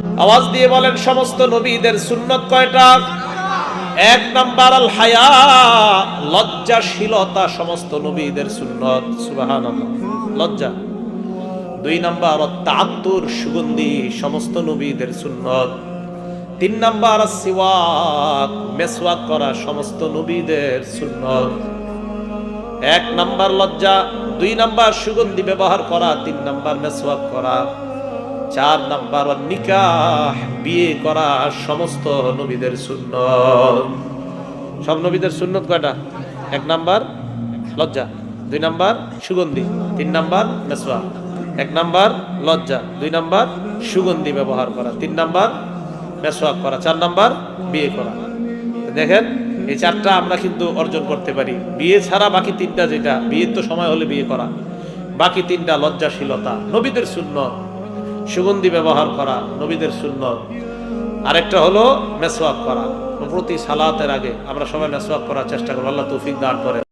আওয়াজ দিয়ে বলেন সমস্ত নবীদের সুন্নত কয়টা? এক নাম্বার আল হায়া, লজ্জাশীলতা সমস্ত নবীদের সুন্নত। সুবহানাল্লাহ, লজ্জা। দুই নাম্বার তাআত্তুর, সুগন্ধি সমস্ত নবীদের সুন্নত। তিন নাম্বার সিওয়াক, মেসওয়াক করা সমস্ত নবীদের সুন্নত। এক নাম্বার লজ্জা, দুই নাম্বার সুগন্ধি ব্যবহার করা, তিন নাম্বার মেসওয়াক করা, চার নাম্বার নিকাহ, বিয়ে করা সমস্ত নবীদের সুন্নত। সব নবীদের সুন্নত কয়টা? এক নাম্বার লজ্জা, দুই নাম্বার সুগন্ধি, তিন নাম্বার মেসওয়াক। এক নাম্বার লজ্জা, দুই নাম্বার সুগন্ধি ব্যবহার করা, তিন নাম্বার মেসওয়াক করা, চার নাম্বার বিয়ে করা। দেখেন এই চারটা আমরা কিন্তু অর্জন করতে পারি। বিয়ে ছাড়া বাকি তিনটা, যেটা বিয়ের তো সময় হলে বিয়ে করা, বাকি তিনটা লজ্জাশীলতা নবীদের সুন্নত, সুগন্ধি ব্যবহার করা নবীদের সুন্নত, আরেকটা হলো মেসওয়াক করা। প্রতি সালাতের আগে আমরা সবাই মেসওয়াক করার চেষ্টা করব। আল্লাহ তৌফিক দান করেন।